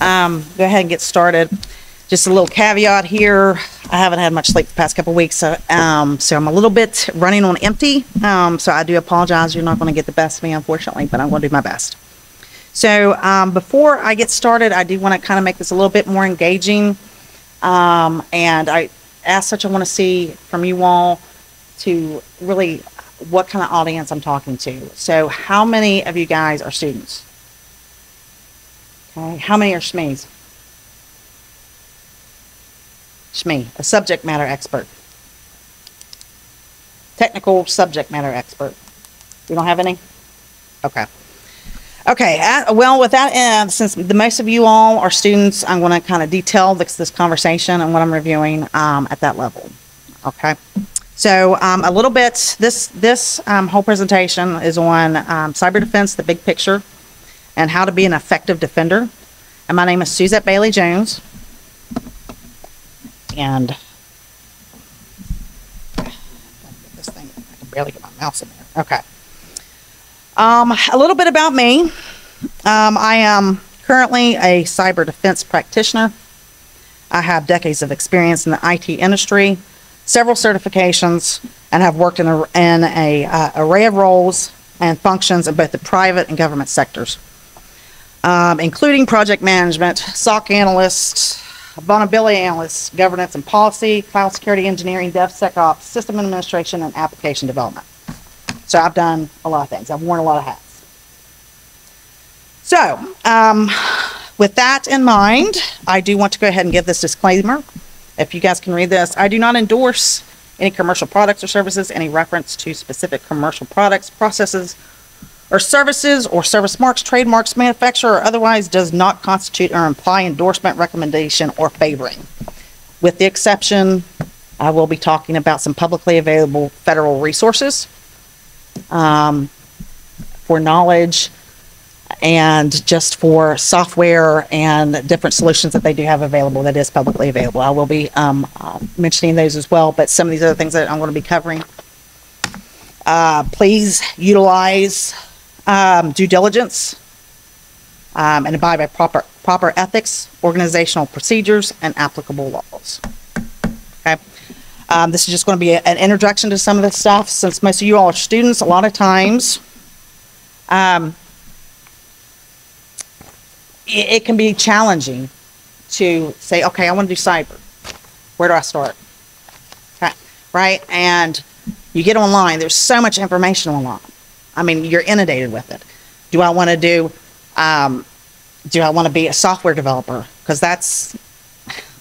go ahead and get started. Just a little caveat here. I haven't had much sleep the past couple of weeks, so I'm a little bit running on empty. So I do apologize. You're not going to get the best of me, unfortunately, but I'm going to do my best. So before I get started, I do want to kind of make this a little bit more engaging. And I want to see from you all to really what kind of audience I'm talking to. So how many of you guys are students? Okay, how many are SMEs? SME, a subject matter expert. Technical subject matter expert. You don't have any? Okay. Okay, well, with that, since most of you all are students, I'm going to kind of detail this conversation and what I'm reviewing at that level. Okay. So a little bit, this whole presentation is on cyber defense, the big picture, and how to be an effective defender. And my name is Suzette Bailey-Jones. And this thing, I can barely get my mouse in there. Okay. A little bit about me. I am currently a cyber defense practitioner. I have decades of experience in the IT industry, several certifications, and have worked in an array of roles and functions in both the private and government sectors, including project management, SOC analyst, vulnerability analyst, governance and policy, cloud security engineering, DevSecOps, system administration, and application development. So I've done a lot of things. I've worn a lot of hats. So with that in mind, I do want to go ahead and give this disclaimer. If you guys can read this, I do not endorse any commercial products or services. Any reference to specific commercial products, processes, or services, or service marks, trademarks, manufacturer, or otherwise does not constitute or imply endorsement, recommendation, or favoring. With the exception, I will be talking about some publicly available federal resources for knowledge and just for software and different solutions that they do have available that is publicly available. I will be mentioning those as well, but some of these other things that I'm going to be covering. Please utilize due diligence and abide by proper ethics, organizational procedures, and applicable laws. Okay. This is just going to be an introduction to some of this stuff. Since most of you all are students, a lot of times it can be challenging to say, okay, I want to do cyber. Where do I start? Okay. Right? And you get online, there's so much information online. I mean, you're inundated with it. Do I want to be a software developer? Because that's,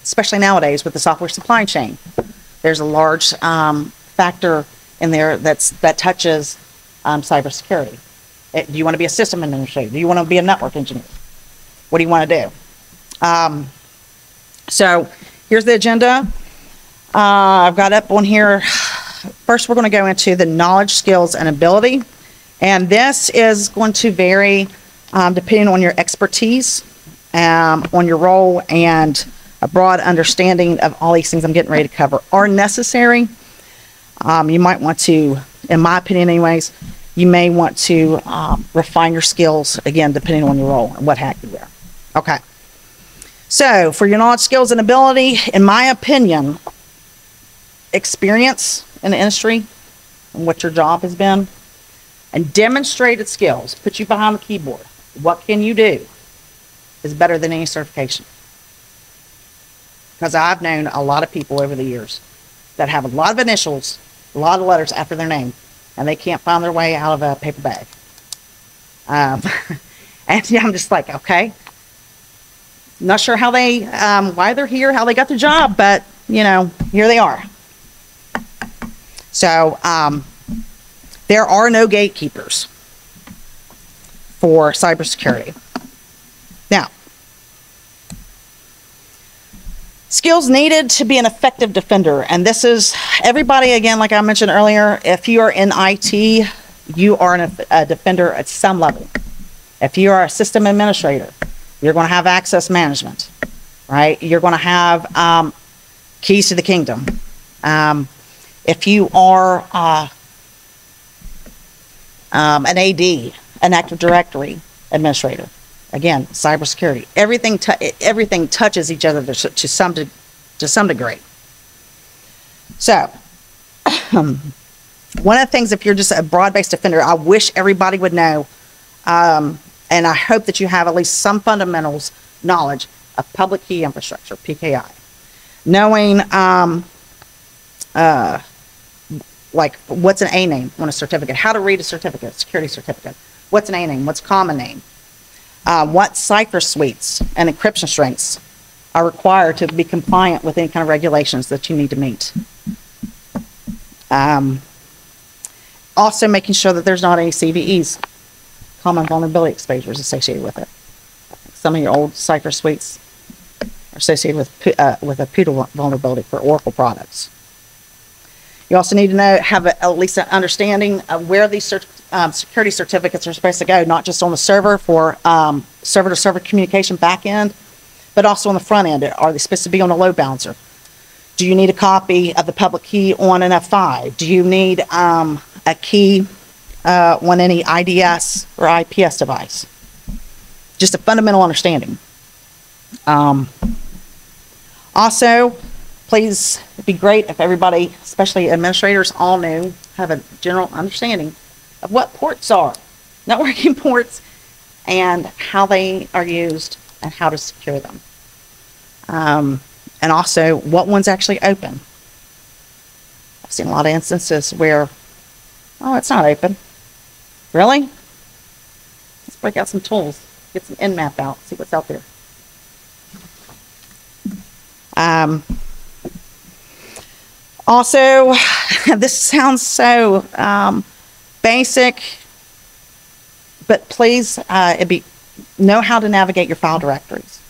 especially nowadays with the software supply chain, there's a large factor in there that touches cybersecurity. Do you want to be a system administrator? Do you want to be a network engineer? What do you want to do? So here's the agenda. I've got up on here. First, we're going to go into the knowledge, skills, and ability. And this is going to vary depending on your expertise, on your role, and a broad understanding of all these things I'm getting ready to cover are necessary. You might want to, in my opinion anyways, you may want to refine your skills, again, depending on your role and what hat you wear. Okay. So for your knowledge, skills, and ability, in my opinion, experience in the industry and what your job has been, and demonstrated skills, put you behind the keyboard. What can you do is better than any certification. Because I've known a lot of people over the years that have a lot of initials, a lot of letters after their name, and they can't find their way out of a paper bag. And yeah, I'm just like, okay. Not sure how they, why they're here, how they got their job, but, you know, here they are. So, there are no gatekeepers for cybersecurity. Now, skills needed to be an effective defender. And this is everybody, again, like I mentioned earlier, if you are in IT, you are a defender at some level. If you are a system administrator, you're going to have access management, right? You're going to have keys to the kingdom. If you are an AD, an Active Directory administrator, Again, cybersecurity. Everything touches each other to some degree. So, one of the things, if you're just a broad-based offender, I wish everybody would know, and I hope that you have at least some fundamentals knowledge of public key infrastructure, PKI. Knowing, like, what's an A name on a certificate, how to read a certificate, security certificate, what's an A name, what's a common name, what cipher suites and encryption strengths are required to be compliant with any kind of regulations that you need to meet. Also making sure that there's not any CVEs, common vulnerability exposures, associated with it. Some of your old cipher suites are associated with a PUDA vulnerability for Oracle products. You also need to have at least an understanding of where these security certificates are supposed to go, not just on the server for server-to-server communication back end, but also on the front end. Are they supposed to be on a load balancer? Do you need a copy of the public key on an F5? Do you need a key on any IDS or IPS device? Just a fundamental understanding. Also, please, it'd be great if everybody, especially administrators, all have a general understanding of what ports are, networking ports, and how they are used and how to secure them. And also what ones actually open. I've seen a lot of instances where, oh, it's not open. Really? Let's break out some tools, get some Nmap out, see what's out there. Also, this sounds so basic, but please know how to navigate your file directories.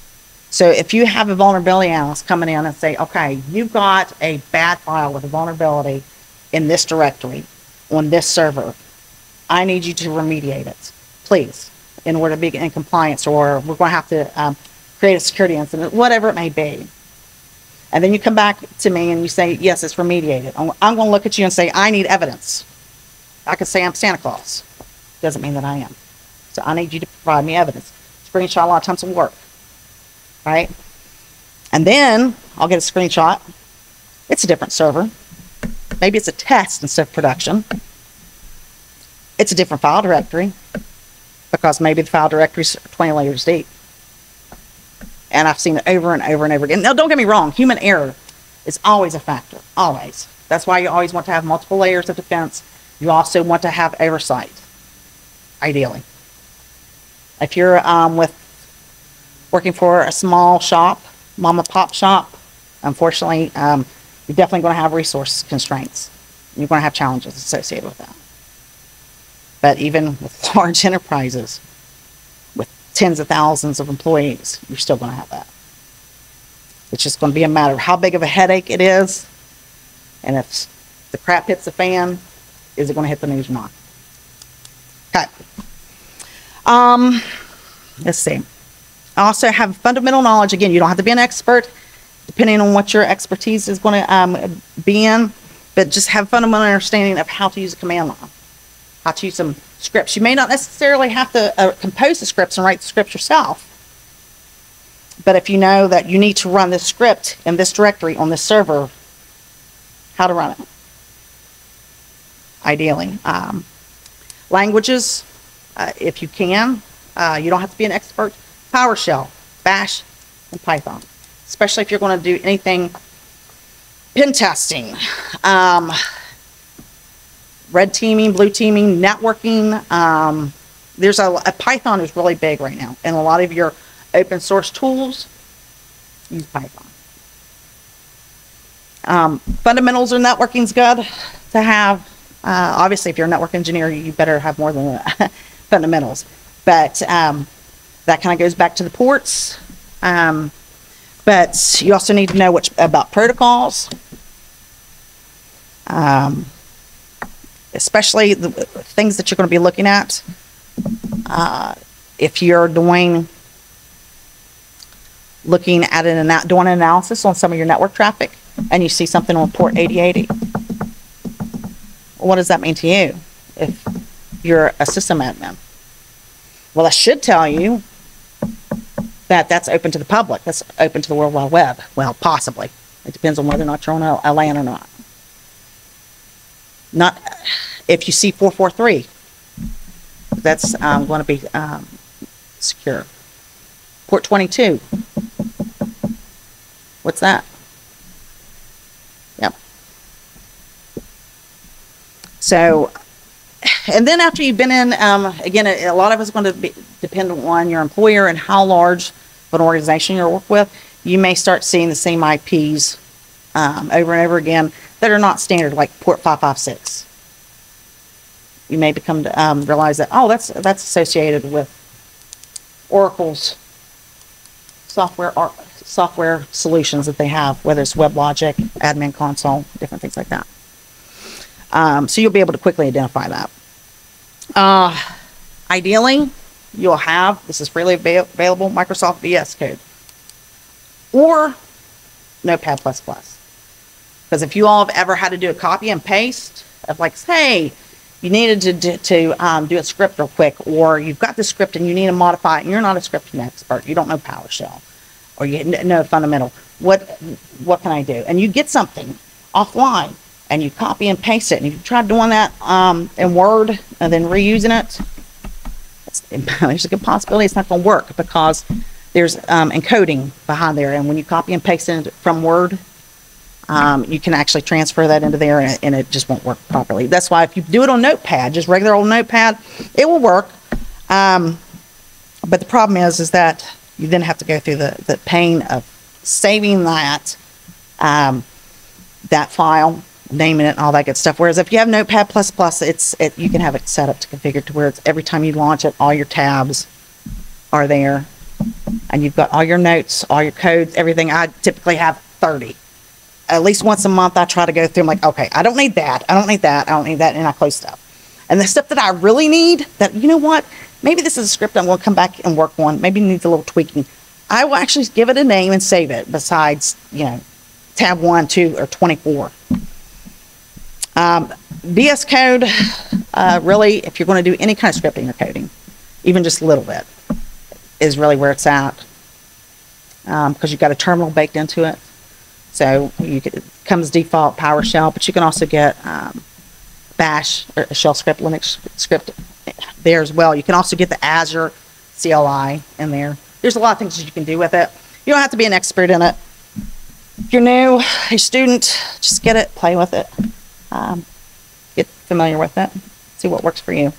So if you have a vulnerability analyst coming in and say, okay, you've got a bad file with a vulnerability in this directory on this server, I need you to remediate it, please, in order to be in compliance, or we're going to have to create a security incident, whatever it may be. And then you come back to me and you say, yes, it's remediated. I'm going to look at you and say, I need evidence. I could say I'm Santa Claus. Doesn't mean that I am. So I need you to provide me evidence. Screenshot a lot of times will work. Right? And then I'll get a screenshot. It's a different server. Maybe it's a test instead of production. It's a different file directory because maybe the file directory is 20 layers deep. And I've seen it over and over and over again. Now, don't get me wrong. Human error is always a factor. Always. That's why you always want to have multiple layers of defense. You also want to have oversight, ideally. If you're working for a small shop, mom and pop shop, unfortunately, you're definitely going to have resource constraints. You're going to have challenges associated with that. But even with large enterprises, with tens of thousands of employees, you're still going to have that. It's just going to be a matter of how big of a headache it is, and if the crap hits the fan, is it going to hit the news or not? Okay. Let's see. Also have fundamental knowledge. Again, you don't have to be an expert, depending on what your expertise is going to be in, but just have fundamental understanding of how to use a command line, how to use some scripts. You may not necessarily have to compose the scripts and write the scripts yourself, but if you know that you need to run this script in this directory on this server, how to run it, ideally. Languages, if you can. You don't have to be an expert. PowerShell, Bash, and Python, especially if you're going to do anything pen testing, red teaming, blue teaming, networking. There's a Python is really big right now, and a lot of your open source tools use Python. Fundamentals of networking is good to have. Obviously, if you're a network engineer, you better have more than fundamentals. But that kind of goes back to the ports. But you also need to know about protocols, especially the things that you're going to be looking at. If you're looking at doing an analysis on some of your network traffic, and you see something on port 8080, what does that mean to you if you're a system admin? Well, I should tell you that's open to the public. That's open to the World Wide Web. Well, possibly. It depends on whether or not you're on a LAN or not. Not if you see 443. That's going to be secure. Port 22. What's that? Yep. So, and then after you've been in, again, a lot of it's going to depend on your employer and how large of an organization you work with. You may start seeing the same IPs over and over again that are not standard, like port 556. You may become to realize that, oh, that's associated with Oracle's software solutions that they have, whether it's WebLogic, Admin Console, different things like that. So you'll be able to quickly identify that. Ideally, you'll have, this is freely available, Microsoft VS Code or Notepad++. Because if you all have ever had to do a copy and paste of, like, hey, you needed to do a script real quick, or you've got the script and you need to modify it, and you're not a scripting expert, you don't know PowerShell, or you know fundamental, what can I do? And you get something offline, and you copy and paste it, and you try doing that in Word and then reusing it, there's a good possibility it's not going to work, because there's encoding behind there, and when you copy and paste it from Word, you can actually transfer that into there, and it just won't work properly. That's why if you do it on Notepad, just regular old Notepad, it will work. But the problem is that you then have to go through the pain of saving that file, naming it, and all that good stuff. Whereas if you have Notepad++, you can have it set up to configure to where it's every time you launch it, all your tabs are there, and you've got all your notes, all your codes, everything. I typically have 30. At least once a month, I try to go through. I'm like, okay, I don't need that. I don't need that. I don't need that. And I close stuff. And the stuff that I really need, that, you know what, maybe this is a script I'm going to come back and work on. Maybe it needs a little tweaking. I will actually give it a name and save it besides, you know, tab 1, 2, or 24. VS Code, really, if you're going to do any kind of scripting or coding, even just a little bit, is really where it's at. Because you've got a terminal baked into it. So it comes default PowerShell, but you can also get Bash or a shell script, Linux script there as well. You can also get the Azure CLI in there. There's a lot of things that you can do with it. You don't have to be an expert in it. If you're new, a student, just get it, play with it, get familiar with it, see what works for you.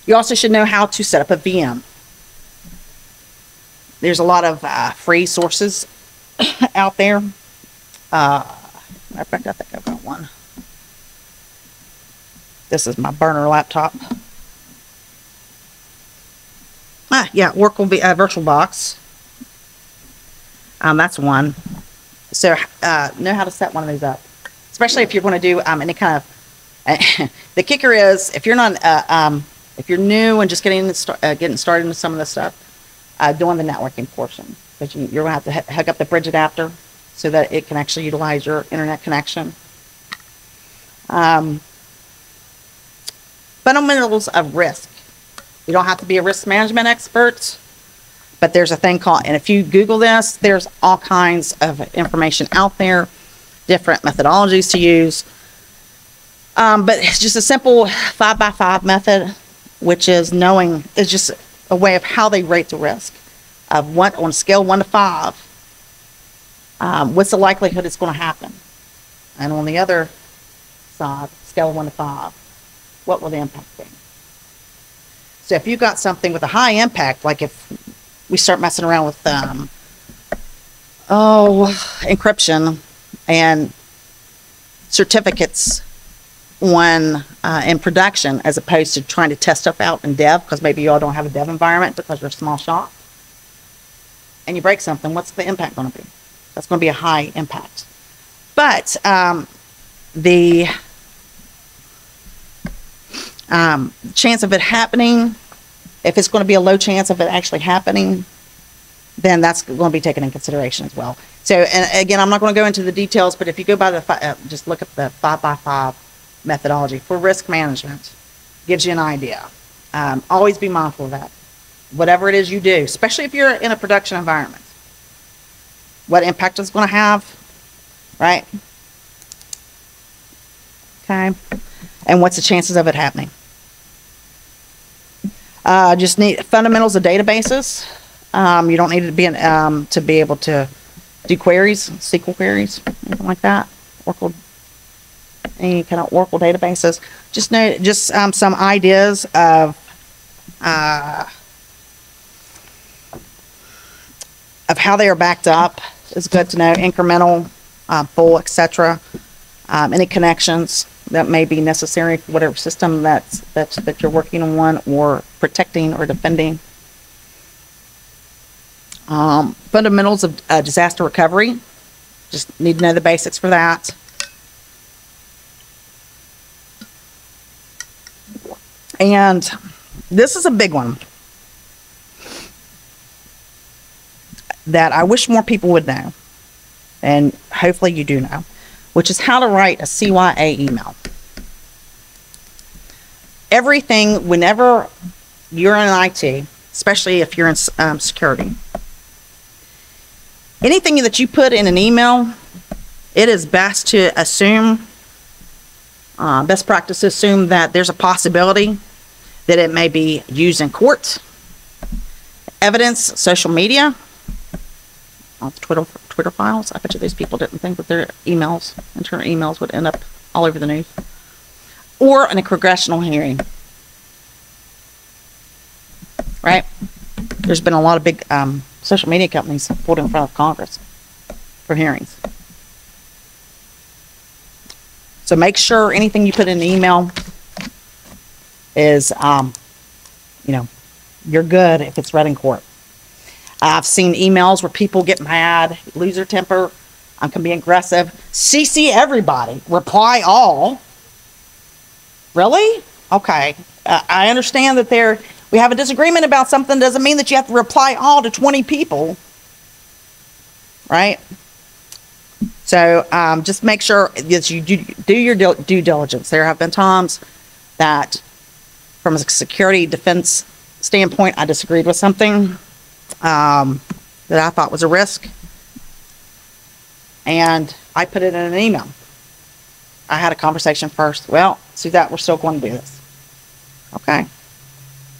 You also should know how to set up a VM. There's a lot of free sources out there. Matter of fact, I think I've got one. This is my burner laptop. Yeah, Oracle VirtualBox. That's one. So know how to set one of these up, especially if you're going to do any kind of. The kicker is if you're not, if you're new and just getting started into some of this stuff. Doing the networking portion, because you're going to have to hook up the bridge adapter so that it can actually utilize your internet connection. Fundamentals of risk. You don't have to be a risk management expert, but there's a thing called, and if you Google this, there's all kinds of information out there, different methodologies to use. But it's just a simple 5x5 method, which is knowing, it's just a way of how they rate the risk of what, on a scale 1 to 5, what's the likelihood it's going to happen, and on the other side, scale of 1 to 5, what will the impact be? So if you've got something with a high impact, like if we start messing around with encryption and certificates when in production, as opposed to trying to test stuff out in dev, because maybe you all don't have a dev environment because you're a small shop, and you break something, what's the impact going to be? That's going to be a high impact. But the chance of it happening, if it's going to be a low chance of it actually happening, then that's going to be taken in consideration as well. So, and again, I'm not going to go into the details, but if you go by the just look at the 5x5 methodology for risk management, gives you an idea. Always be mindful of that. whatever it is you do, especially if you're in a production environment. What impact it's going to have, right? Okay. And what's the chances of it happening? Just need fundamentals of databases. You don't need to be able to do queries, SQL queries, anything like that. Oracle, any kind of Oracle databases. Just know, some ideas of how they are backed up is good to know. Incremental, full, etc. Any connections that may be necessary for whatever system that you're working on or protecting or defending. Fundamentals of disaster recovery. Just need to know the basics for that. And this is a big one that I wish more people would know, and hopefully you do know, which is how to write a CYA email. Everything, whenever you're in IT, especially if you're in security, anything that you put in an email, it is best to assume, best practice to assume that there's a possibility that it may be used in court, evidence, social media, Twitter files. I bet you these people didn't think that their emails, internal emails, would end up all over the news, or in a congressional hearing. Right? There's been a lot of big social media companies pulled in front of Congress for hearings. So make sure anything you put in the email is, you're good if it's read in court. I've seen emails where people get mad, lose their temper, can be aggressive. CC everybody. Reply all. Really? Okay. I understand that we have a disagreement about something. Doesn't mean that you have to reply all to 20 people. Right? So just make sure that you do your due diligence. There have been times that, from a security defense standpoint, I disagreed with something that I thought was a risk, and I put it in an email. I had a conversation first. Well, Suzette, we're still going to do this. Okay.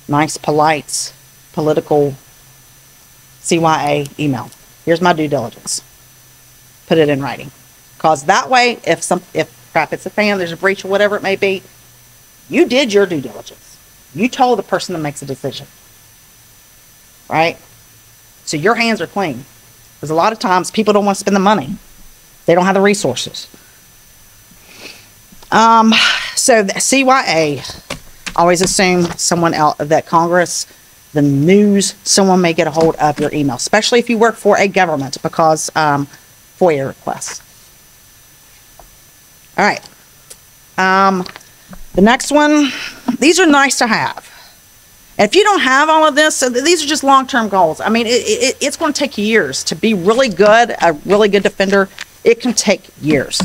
Nice, polite, political CYA email. Here's my due diligence. Put it in writing. Because that way, if crap hits the fan, there's a breach or whatever it may be, you did your due diligence. You told the person that makes a decision. Right? So your hands are clean. Because a lot of times people don't want to spend the money. They don't have the resources. So the CYA, always assume someone else, that Congress, the news, someone may get a hold of your email, especially if you work for a government, because FOIA requests. All right. The next one, these are nice to have. If you don't have all of this, these are just long-term goals. I mean, it's going to take years to be really good, a really good defender. It can take years.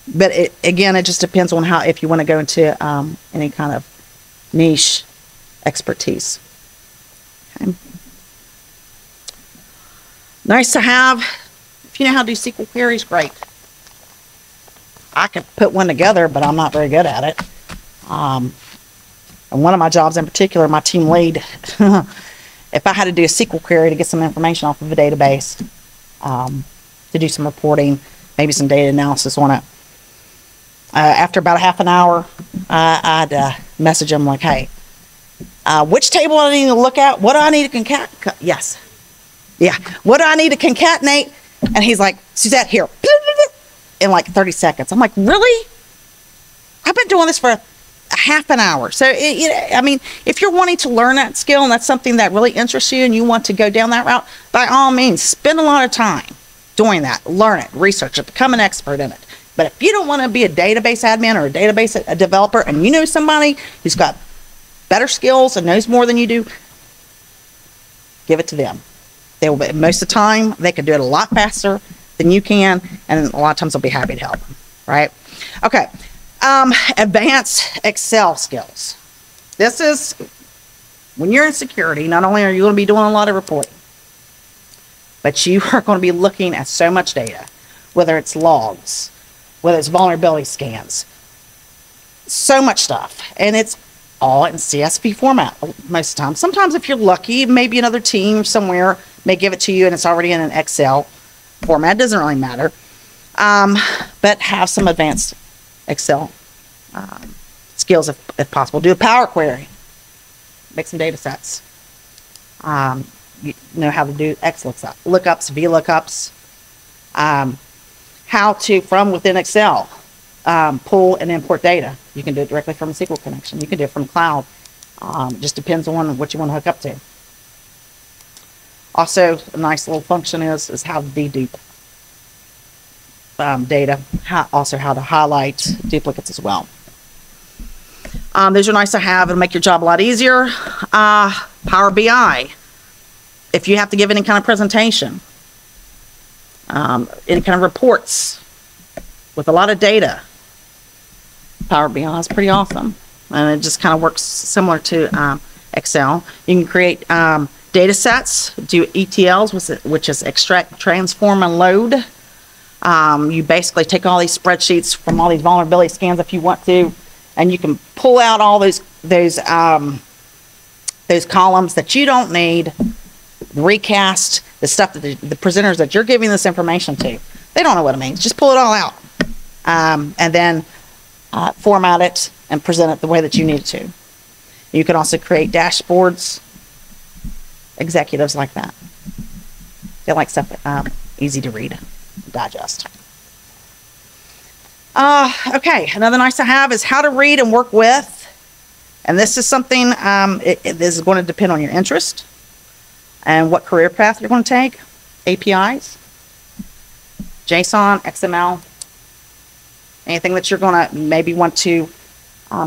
But again, it just depends on if you want to go into any kind of niche expertise. Okay. Nice to have. If you know how to do SQL queries, great. I could put one together, but I'm not very good at it. And one of my jobs in particular, my team lead, if I had to do a SQL query to get some information off of a database, to do some reporting, maybe some data analysis on it, after about a half an hour, I'd message him like, hey, which table do I need to look at? What do I need to concatenate? Yes. Yeah. What do I need to concatenate? And he's like, Suzette, here. In like 30 seconds. I'm like, really? I've been doing this for a half an hour. So, I mean, if you're wanting to learn that skill and that's something that really interests you and you want to go down that route, by all means, spend a lot of time doing that. Learn it, research it, become an expert in it. But if you don't want to be a database admin or a database developer and you know somebody who's got better skills and knows more than you do, give it to them. They will, most of the time, they can do it a lot faster than you can, and a lot of times they'll be happy to help them, right? Okay. Advanced Excel skills. This is, when you're in security, not only are you going to be doing a lot of reporting, but you are going to be looking at so much data, whether it's logs, whether it's vulnerability scans, so much stuff. And it's all in CSV format most of the time. Sometimes if you're lucky, maybe another team somewhere may give it to you and it's already in an Excel format. It doesn't really matter. But have some advanced Excel skills if possible. Do a Power Query. Make some data sets. You know how to do X lookups, V lookups. How to, from within Excel, pull and import data. You can do it directly from a SQL connection. You can do it from cloud. Just depends on what you want to hook up to. Also, a nice little function is how to dedupe data. Also, how to highlight duplicates as well. Those are nice to have and make your job a lot easier. Power BI. If you have to give any kind of presentation, any kind of reports with a lot of data, Power BI is pretty awesome. And it just kind of works similar to Excel. You can create data sets, do ETLs, which is extract, transform, and load. You basically take all these spreadsheets from all these vulnerability scans if you want to, and you can pull out all those columns that you don't need, recast the stuff that the presenters that you're giving this information to, they don't know what it means. Just pull it all out, and then format it and present it the way that you need it to. You can also create dashboards. Executives like that. They like stuff easy to read, digest. Okay, another nice to have is how to read and work with. And this is something, this is going to depend on your interest and what career path you're going to take. APIs, JSON, XML, anything that you're going to maybe want to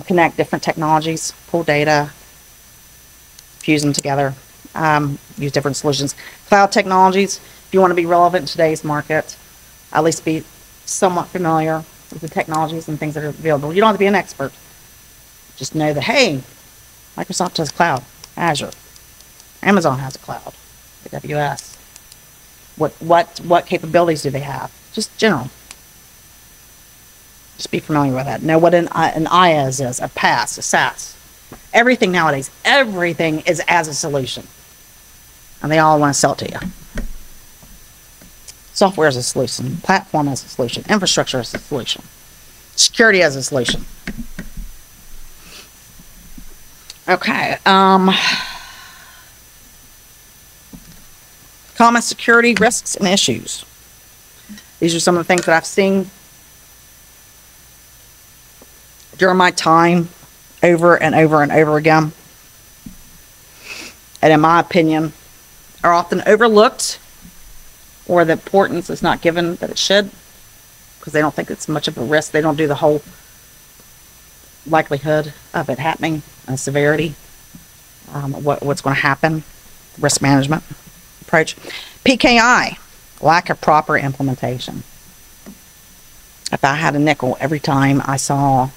connect different technologies, pull data, fuse them together, use different solutions. Cloud technologies, if you want to be relevant in today's market, at least be somewhat familiar with the technologies and things that are available. You don't have to be an expert. Just know that, hey, Microsoft has cloud, Azure. Amazon has a cloud, AWS. What capabilities do they have? Just general. Just be familiar with that. Know what an IaaS is, a PaaS, a SaaS. Everything nowadays, everything is as a solution. And they all want to sell it to you. Software as a solution, platform as a solution, infrastructure as a solution, security as a solution. Okay. Common security risks and issues. These are some of the things that I've seen during my time over and over and over again. And in my opinion, are often overlooked, or the importance is not given that it should, because they don't think it's much of a risk. They don't do the whole likelihood of it happening and severity, what's going to happen, risk management approach. PKI, lack of proper implementation. If I had a nickel every time I saw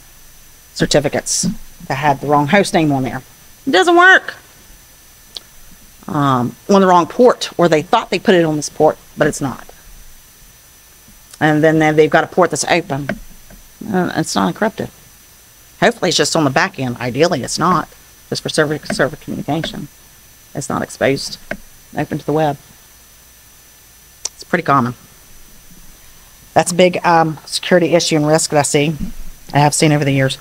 certificates that had the wrong host name on there, it doesn't work. On the wrong port, or they thought they put it on this port, but it's not. And then they've got a port that's open. It's not encrypted. Hopefully it's just on the back end. Ideally it's not. Just for server communication. It's not exposed, open to the web. It's pretty common. That's a big security issue and risk that I have seen over the years.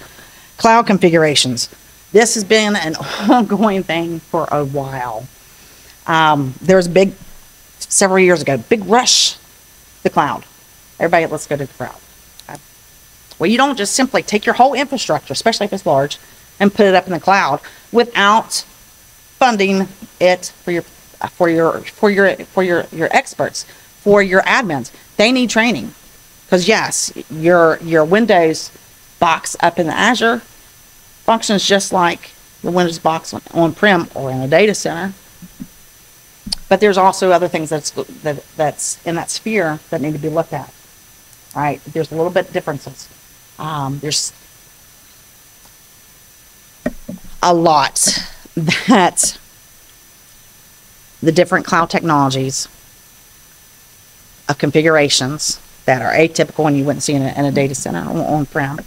Cloud configurations. This has been an ongoing thing for a while. There was a big, several years ago, big rush to the cloud. Everybody, let's go to the cloud. Okay. Well, you don't just simply take your whole infrastructure, especially if it's large, and put it up in the cloud without funding it for your experts, for your admins. They need training, because yes, your Windows box up in the Azure functions just like the Windows box on-prem or in a data center. But there's also other things that's in that sphere that need to be looked at. Right? There's a little bit differences. a lot that the different cloud technologies of configurations that are atypical and you wouldn't see in a data center on-prem,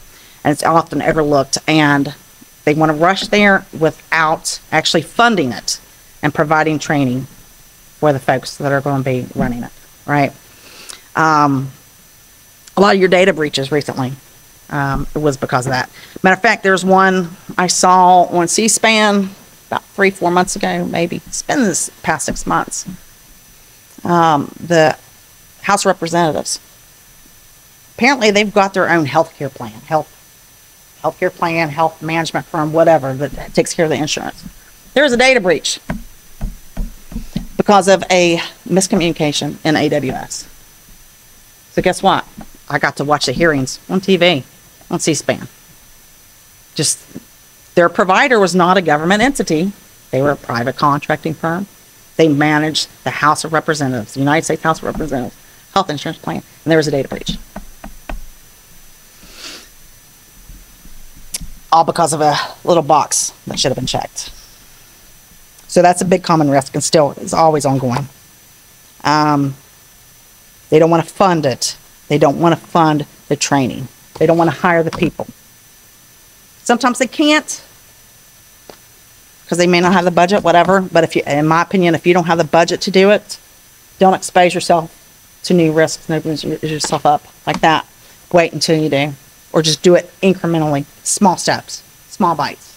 and it's often overlooked, and they want to rush there without actually funding it and providing training for the folks that are going to be running it, right? A lot of your data breaches recently, it was because of that. Matter of fact, there's one I saw on C-SPAN about 3-4 months ago, maybe. It's been this past 6 months. The House of Representatives. Apparently, they've got their own healthcare plan, healthcare plan, health management firm, whatever, that takes care of the insurance. There's a data breach because of a miscommunication in AWS. So guess what? I got to watch the hearings on TV, on C-SPAN. Just, their provider was not a government entity. They were a private contracting firm. They managed the House of Representatives, the United States House of Representatives, health insurance plan, and there was a data breach. All because of a little box that should have been checked. So that's a big common risk and still is always ongoing. They don't want to fund it. They don't want to fund the training. They don't want to hire the people. Sometimes they can't because they may not have the budget, whatever. But if you, in my opinion, if you don't have the budget to do it, don't expose yourself to new risks and open yourself up like that. Wait until you do. Or just do it incrementally, small steps, small bites.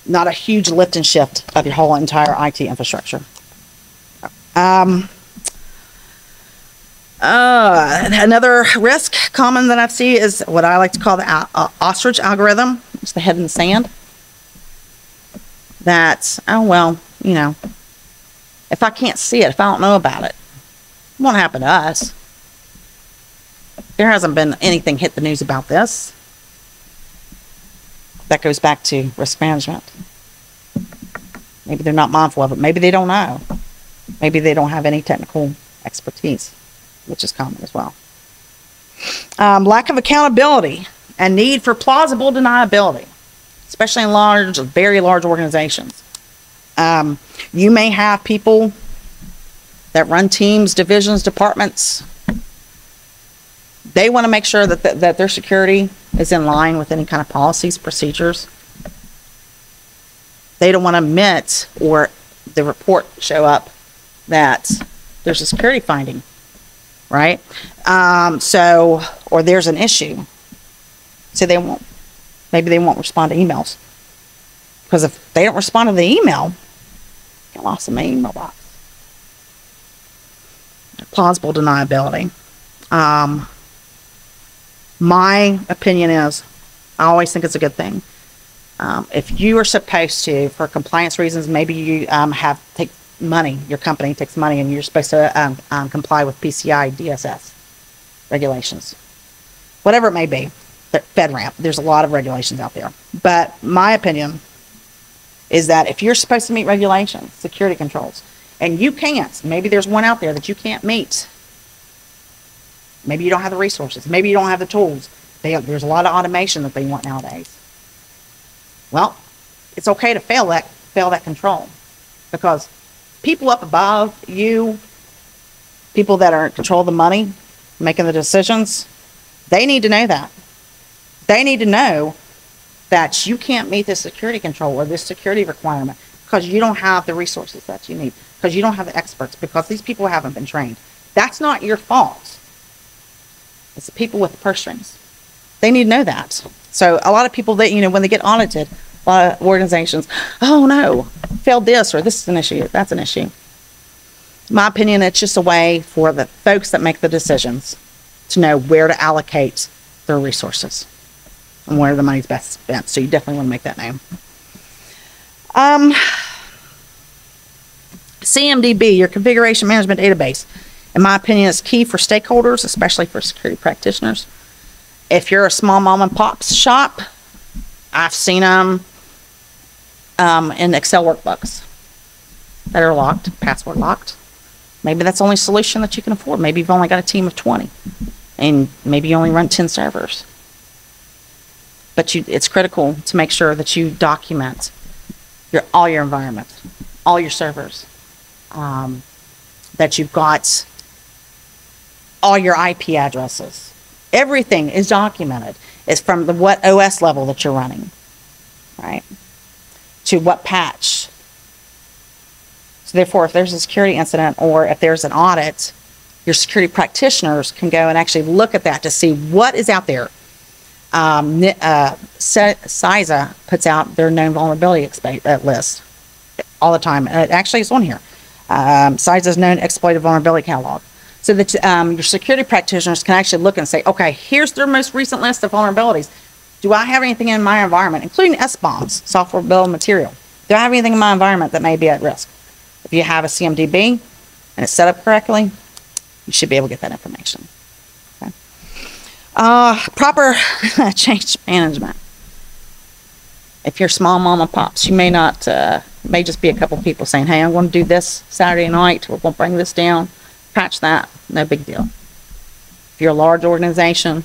Not a huge lift and shift of your whole entire IT infrastructure. Another risk common that I see is what I like to call the ostrich algorithm. It's the head in the sand. That's, oh, well, you know, if I can't see it, if I don't know about it, it won't happen to us. There hasn't been anything hit the news about this. That goes back to risk management. Maybe they're not mindful of it. Maybe they don't know. Maybe they don't have any technical expertise, which is common as well. Lack of accountability and need for plausible deniability, especially in large, very large organizations. You may have people that run teams, divisions, departments. They want to make sure that their security is in line with any kind of policies, procedures. They don't want to admit or the report show up that there's a security finding, right? Or there's an issue. So maybe they won't respond to emails. Because if they don't respond to the email, get lost in my email box. Plausible deniability. My opinion is, I always think it's a good thing. If you are supposed to, for compliance reasons, maybe you take money, your company takes money, and you're supposed to comply with PCI DSS regulations, whatever it may be. FedRAMP, there's a lot of regulations out there. But my opinion is that if you're supposed to meet regulations, security controls, and you can't, maybe there's one out there that you can't meet. Maybe you don't have the resources. Maybe you don't have the tools. There's a lot of automation that they want nowadays. Well, it's okay to fail that control, because people up above you, people that are in control of the money, making the decisions, they need to know that. They need to know that you can't meet this security control or this security requirement because you don't have the resources that you need, because you don't have the experts, because these people haven't been trained. That's not your fault. It's the people with the purse strings. They need to know that. So a lot of people that, when they get audited, a lot of organizations, oh no, failed this, or this is an issue, that's an issue. In my opinion, it's just a way for the folks that make the decisions to know where to allocate their resources and where the money's best spent. So you definitely want to make that known. CMDB, your configuration management database, in my opinion, is key for stakeholders, especially for security practitioners. If you're a small mom and pop shop, I've seen them in Excel workbooks that are locked, password locked. Maybe that's the only solution that you can afford. Maybe you've only got a team of 20 and maybe you only run 10 servers. but it's critical to make sure that you document all your environments, all your servers, that you've got all your IP addresses. Everything is documented. It's from what OS level that you're running, right, to what patch. So therefore, if there's a security incident or if there's an audit, your security practitioners can go and actually look at that to see what is out there. CISA puts out their known vulnerability list all the time. Actually, it's on here. CISA's known exploited vulnerability catalog. So that your security practitioners can actually look and say, okay, here's their most recent list of vulnerabilities. Do I have anything in my environment, including SBOMs, software bill of material? Do I have anything in my environment that may be at risk? If you have a CMDB and it's set up correctly, you should be able to get that information. Okay. Proper change management. If you're small mom and pops, you may not, may just be a couple people saying, hey, I'm going to do this Saturday night. We're going to bring this down, patch that, no big deal. If you're a large organization,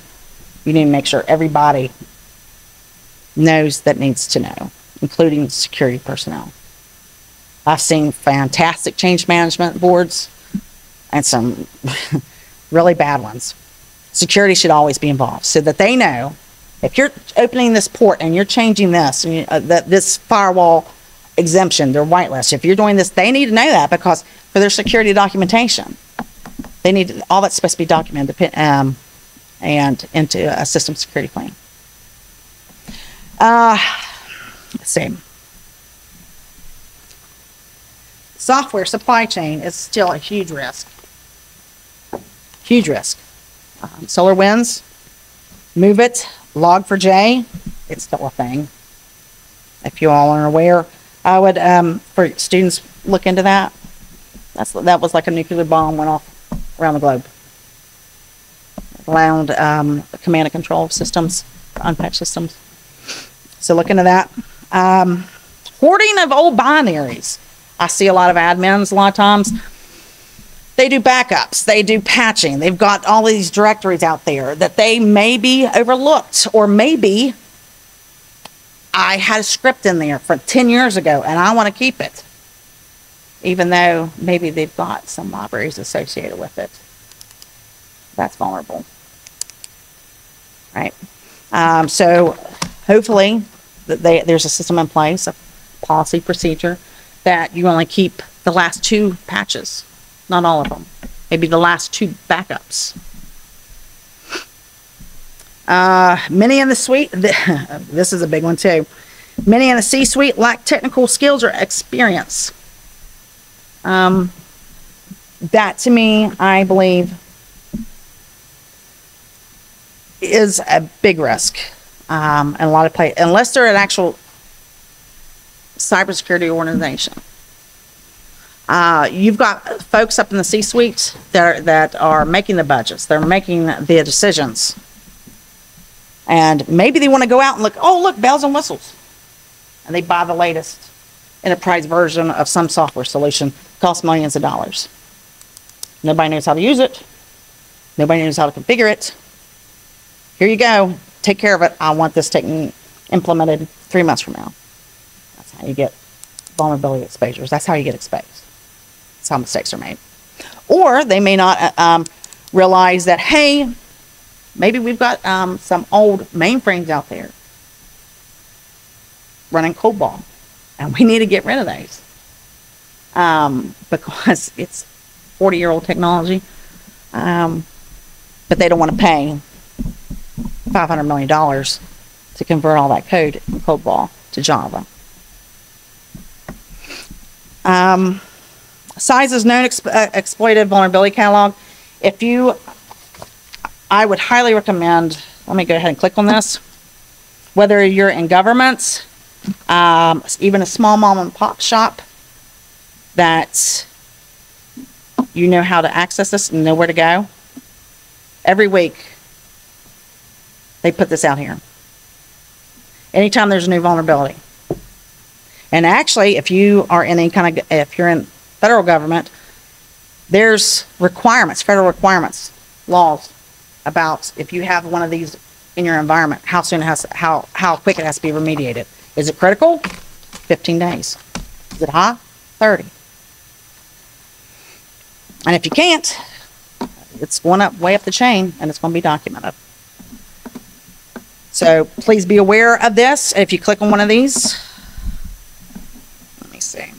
you need to make sure everybody knows that needs to know, including security personnel. I've seen fantastic change management boards and some really bad ones. Security should always be involved so that they know if you're opening this port and you're changing this, this firewall exemption, their whitelist, if you're doing this, they need to know that because for their security documentation, they need all that's supposed to be documented and into a system security plan. Let's see. Software supply chain is still a huge risk. Huge risk. SolarWinds, Move It, Log4j, it's still a thing. If you all are aware, I would, for students, look into that. That was like a nuclear bomb went off around the globe. Around command and control systems, unpatched systems. So look into that. Hoarding of old binaries. I see a lot of admins a lot of times. They do backups. They do patching. They've got all these directories out there that they may be overlooked. Or maybe I had a script in there from 10 years ago and I want to keep it. Even though maybe they've got some libraries associated with it. That's vulnerable. Right? So hopefully there's a system in place, a policy procedure, that you only keep the last 2 patches, not all of them. Maybe the last 2 backups. Many in the suite, this is a big one too. Many in the C-suite lack technical skills or experience. That to me, I believe, is a big risk. And a lot of places, unless they're an actual cybersecurity organization. You've got folks up in the C-suite that are making the budgets. They're making the decisions. And maybe they want to go out and look, oh, look, bells and whistles. And they buy the latest enterprise version of some software solution. Costs millions of dollars. Nobody knows how to use it. Nobody knows how to configure it. Here you go. Take care of it. I want this taken implemented 3 months from now. That's how you get vulnerability exposures. That's how you get exposed. That's how mistakes are made. Or they may not realize that, hey, maybe we've got some old mainframes out there running COBOL, and we need to get rid of those because it's 40-year-old technology. But they don't want to pay $500 million to convert all that code from COBOL to Java. CISA's known exploited vulnerability catalog. I would highly recommend, let me go ahead and click on this. Whether you're in government, even a small mom and pop shop, that you know how to access this and know where to go. Every week, they put this out here. Anytime there's a new vulnerability. And actually, if you are in any kind of, if you're in federal government, there's requirements, federal requirements, laws about if you have one of these in your environment, how soon it has, how quick it has to be remediated. Is it critical? 15 days. Is it high? 30. And if you can't, it's going up way up the chain, and it's going to be documented. So please be aware of this. If you click on one of these, let me see.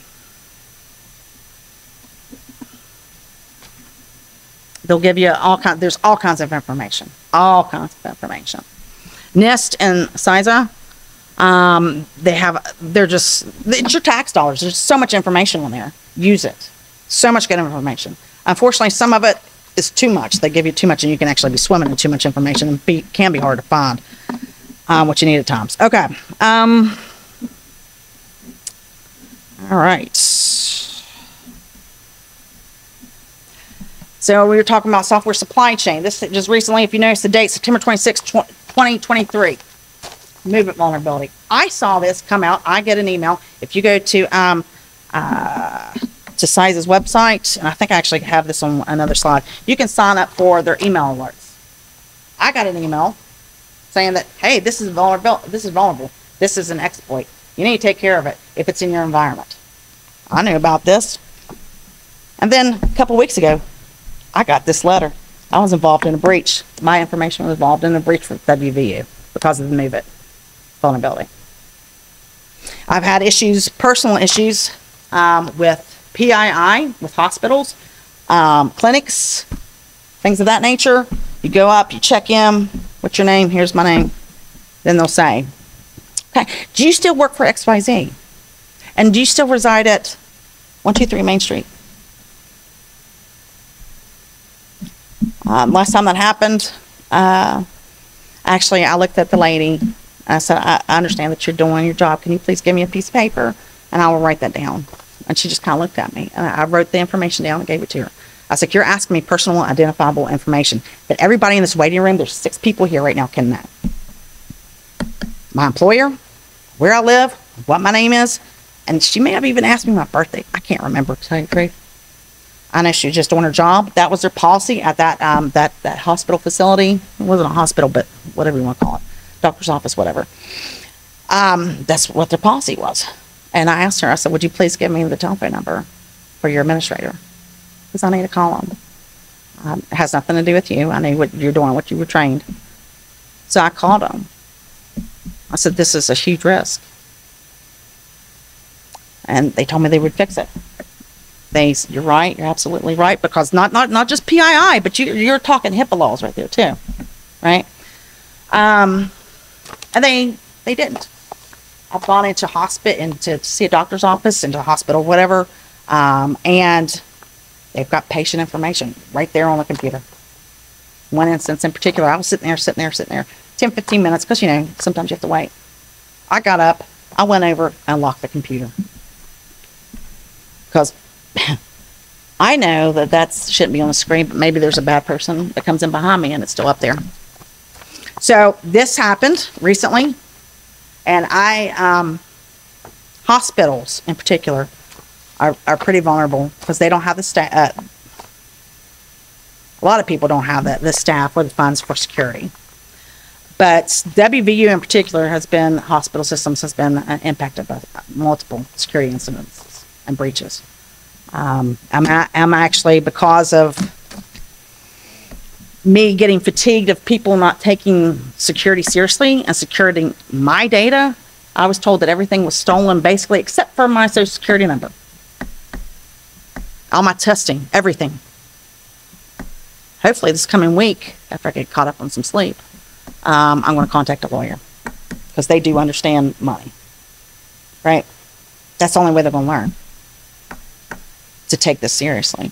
They'll give you all kinds. There's all kinds of information. All kinds of information. NIST and CISA, it's your tax dollars. There's so much information on there. Use it. So much good information. Unfortunately, some of it is too much. They give you too much, and you can actually be swimming in too much information, and can be hard to find what you need at times. Okay. All right. So we were talking about software supply chain. This just recently, if you notice the date, September 26, 2023. Movement vulnerability. I saw this come out. I get an email. If you go to CISA's website, and I think I actually have this on another slide, you can sign up for their email alerts. I got an email saying that, hey, this is vulnerable. This is vulnerable. This is an exploit. You need to take care of it if it's in your environment. I knew about this. And then a couple weeks ago, I got this letter. I was involved in a breach. My information was involved in a breach with WVU because of the MOVE IT vulnerability. I've had issues, personal issues, with PII, with hospitals, clinics, things of that nature. You go up, you check in. What's your name? Here's my name. Then they'll say, okay, do you still work for XYZ? And do you still reside at 123 Main Street? Last time that happened, actually, I looked at the lady. I said, I understand that you're doing your job. Can you please give me a piece of paper? And I will write that down. And she just kind of looked at me. And I wrote the information down and gave it to her. I said, you're asking me personal identifiable information that everybody in this waiting room, there's 6 people here right now, can know. My employer, where I live, what my name is. And she may have even asked me my birthday. I can't remember, to tell you the truth. I know she was just doing her job. That was their policy at that that hospital facility. It wasn't a hospital, but whatever you want to call it. Doctor's office, whatever. That's what their policy was. And I asked her, I said, would you please give me the telephone number for your administrator? Because I need to call him. It has nothing to do with you. I know what you're doing, what you were trained. So I called him. I said, this is a huge risk. And they told me they would fix it. You're right, you're absolutely right, because not just PII, but you're talking HIPAA laws right there too, right? And they didn't. I've gone into to see a doctor's office, into a hospital, whatever, and they've got patient information right there on the computer. One instance in particular, I was sitting there, 10, 15 minutes, because, you know, sometimes you have to wait. I got up, I went over and locked the computer. Because I know that shouldn't be on the screen, but maybe there's a bad person that comes in behind me and it's still up there. So this happened recently, and hospitals in particular are pretty vulnerable because they don't have the staff. A lot of people don't have the staff or the funds for security. But WVU in particular hospital systems has been impacted by multiple security incidents and breaches. I'm actually, because of me getting fatigued of people not taking security seriously and securing my data, I was told that everything was stolen basically except for my social security number. All my testing, everything. Hopefully this coming week, after I get caught up on some sleep, I'm going to contact a lawyer because they do understand money, right? That's the only way they're going to learn to take this seriously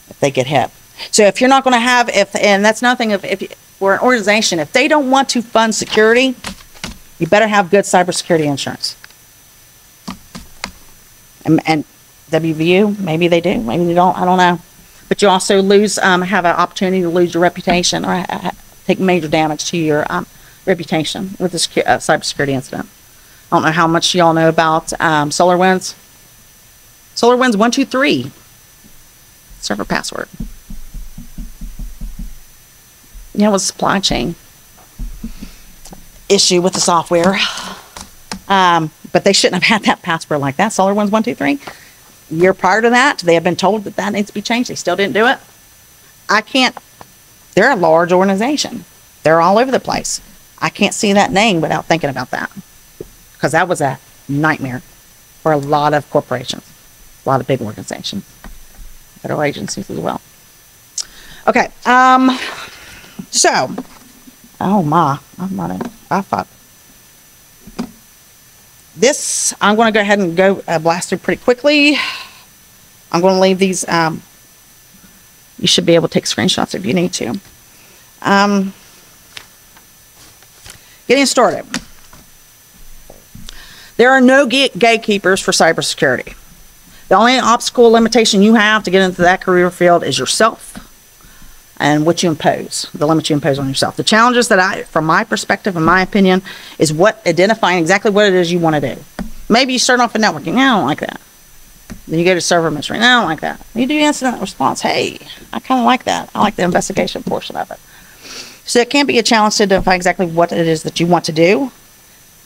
if they get hit. So if you're not going to have, and that's nothing, if we're an organization, if they don't want to fund security, you better have good cybersecurity insurance. And WVU, maybe they do, maybe they don't, I don't know. But you also have an opportunity to lose your reputation or take major damage to your reputation with a cybersecurity incident. I don't know how much y'all know about SolarWinds. SolarWinds 123 server password. You know, with supply chain, issue with the software. But they shouldn't have had that password like that. SolarWinds123. Year prior to that, they have been told that that needs to be changed. They still didn't do it. I can't. They're a large organization. They're all over the place. I can't see that name without thinking about that, because that was a nightmare for a lot of corporations, a lot of big organizations, federal agencies as well. Okay. So, oh my, I thought this, I'm going to go ahead and go blast through pretty quickly. I'm going to leave these, you should be able to take screenshots if you need to. Getting started. There are no gatekeepers for cybersecurity. The only obstacle limitation you have to get into that career field is yourself and what you impose, the limits you impose on yourself. The challenges that from my perspective, in my opinion, is identifying exactly what it is you want to do. Maybe you start off in networking. I don't like that. Then you go to server administration. I don't like that. You do incident response. Hey, I kind of like that. I like the investigation portion of it. So it can be a challenge to identify exactly what it is that you want to do.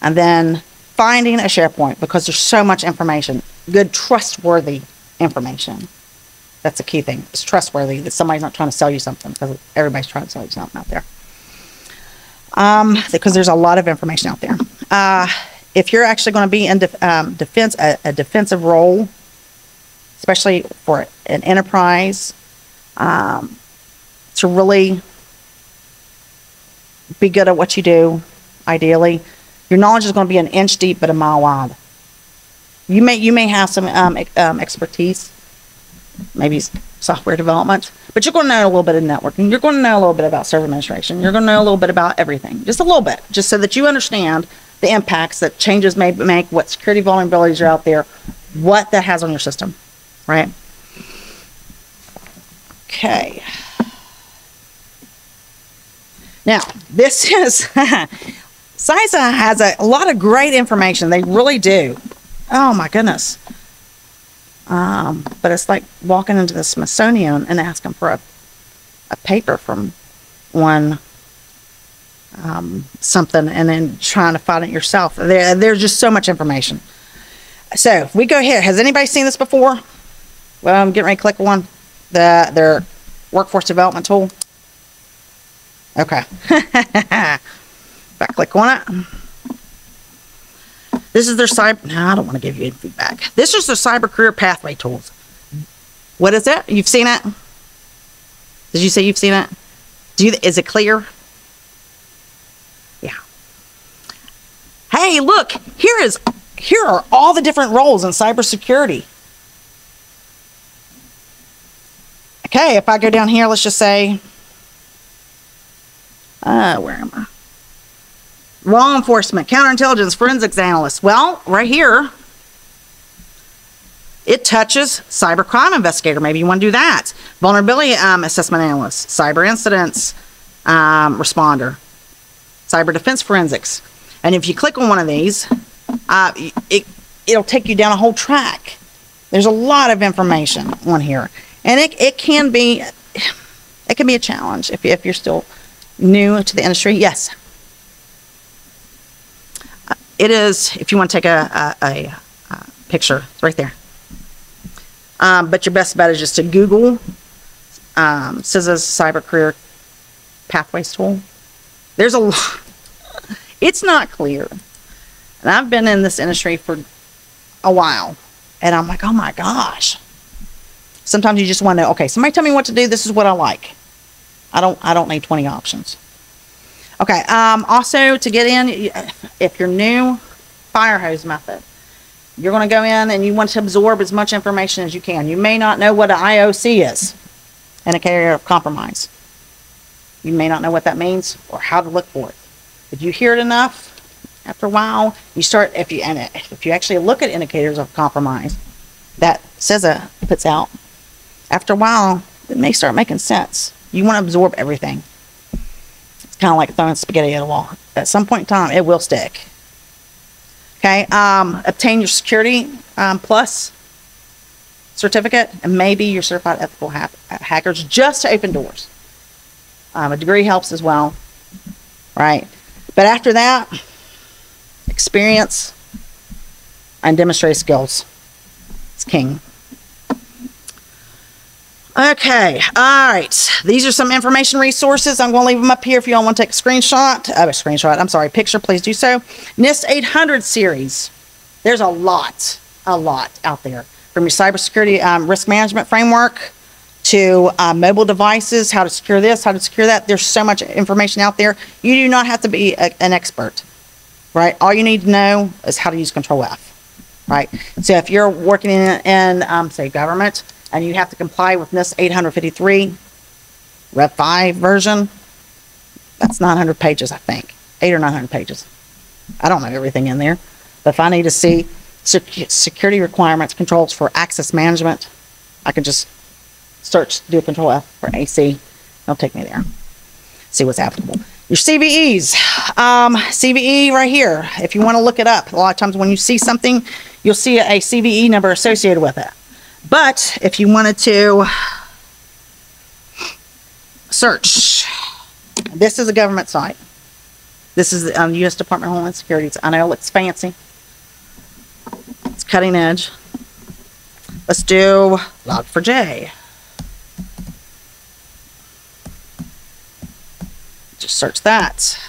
And then finding a SharePoint, because there's so much information. Good, trustworthy information. That's the key thing. It's trustworthy, that somebody's not trying to sell you something, because everybody's trying to sell you something out there. Because there's a lot of information out there. If you're actually going to be in defense, a defensive role, especially for an enterprise, to really be good at what you do, ideally, your knowledge is going to be an inch deep but a mile wide. You may have some expertise, maybe software development, but you're going to know a little bit of networking. You're going to know a little bit about server administration. You're going to know a little bit about everything, just a little bit, just so that you understand the impacts that changes may make, what security vulnerabilities are out there, what that has on your system, right? Okay. Now, this is, CISA has a lot of great information. They really do. Oh my goodness. But it's like walking into the Smithsonian and asking for a paper from one something, and then trying to find it yourself. There's just so much information. So if we go here, has anybody seen this before? Well, I'm getting ready to click one. Their workforce development tool. Okay. If I click on it. This is their cyber. No, I don't want to give you any feedback. This is their cyber career pathway tools. What is it? You've seen it? Did you say you've seen it? Is it clear? Yeah. Hey, look. Here are all the different roles in cybersecurity. Okay, if I go down here, let's just say, where am I? Law enforcement, counterintelligence, forensics analyst. Well, right here, it touches cybercrime investigator. Maybe you want to do that. Vulnerability assessment analyst, cyber incidents responder, cyber defense forensics. And if you click on one of these, it'll take you down a whole track. There's a lot of information on here, and it can be a challenge if you're still new to the industry. Yes. It is, if you want to take a picture, it's right there. But your best bet is just to Google CISA's Cyber Career Pathways tool. There's a lot. It's not clear. And I've been in this industry for a while, and I'm like, oh my gosh. Sometimes you just want to know, okay, somebody tell me what to do. This is what I like. I don't need 20 options. Okay, also to get in, if you're new, fire hose method. You're going to go in and you want to absorb as much information as you can. You may not know what an IOC is, indicator of compromise. You may not know what that means or how to look for it. If you hear it enough, after a while, you start, if you actually look at indicators of compromise that CISA puts out, after a while, it may start making sense. You want to absorb everything. It's kind of like throwing spaghetti at a wall. At some point in time, it will stick. Okay, obtain your Security Plus certificate, and maybe your certified ethical hackers, just to open doors. A degree helps as well, right? But after that, experience and demonstrated skills. It's king. Okay, all right. These are some information resources. I'm going to leave them up here if you all want to take a screenshot. Picture, please do so. NIST 800 series. There's a lot out there. From your cybersecurity risk management framework to mobile devices, how to secure this, how to secure that. There's so much information out there. You do not have to be an expert, right? All you need to know is how to use Control F, right? So if you're working in say, government, and you have to comply with NIST 853, Rev 5 version, that's 900 pages, I think. 800 or 900 pages. I don't know everything in there. But if I need to see security requirements, controls for access management, I can just search, do a Control F for AC. It'll take me there. See what's applicable. Your CVEs. CVE right here. If you want to look it up, a lot of times when you see something, you'll see a CVE number associated with it. But if you wanted to search, this is a government site. This is the U.S. Department of Homeland Security. I know it looks fancy. It's cutting edge. Let's do Log4j. Just search that.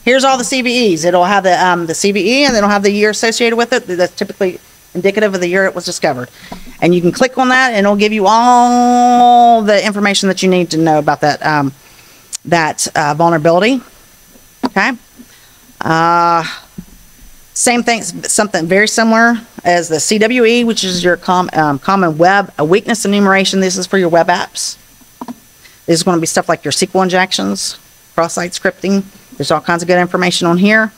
Here's all the CVEs. It'll have the CVE, and it'll have the year associated with it. That's typically indicative of the year it was discovered. And you can click on that, and it'll give you all the information that you need to know about that vulnerability. Okay. Same thing, something very similar as the CWE, which is your common web weakness enumeration. This is for your web apps. This is going to be stuff like your SQL injections, cross-site scripting. There's all kinds of good information on here.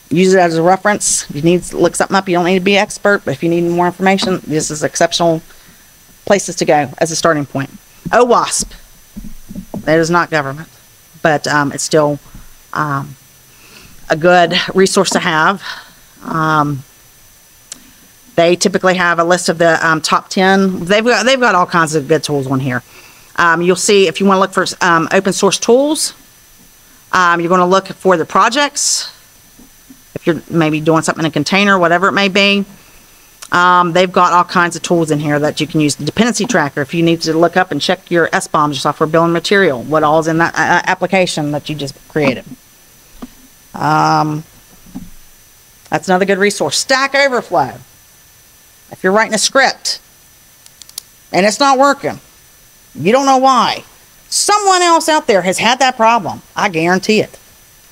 Use it as a reference. If you need to look something up, you don't need to be an expert, but if you need more information, this is exceptional places to go as a starting point. OWASP. That is not government, but it's still a good resource to have. They typically have a list of the top 10. They've got all kinds of good tools on here. You'll see if you want to look for open source tools, you're going to look for the projects. If you're maybe doing something in a container, whatever it may be, they've got all kinds of tools in here that you can use. The dependency tracker, if you need to look up and check your SBOMs, your software bill and material, what all is in that application that you just created. That's another good resource. Stack Overflow. If you're writing a script and it's not working, you don't know why. Someone else out there has had that problem. I guarantee it.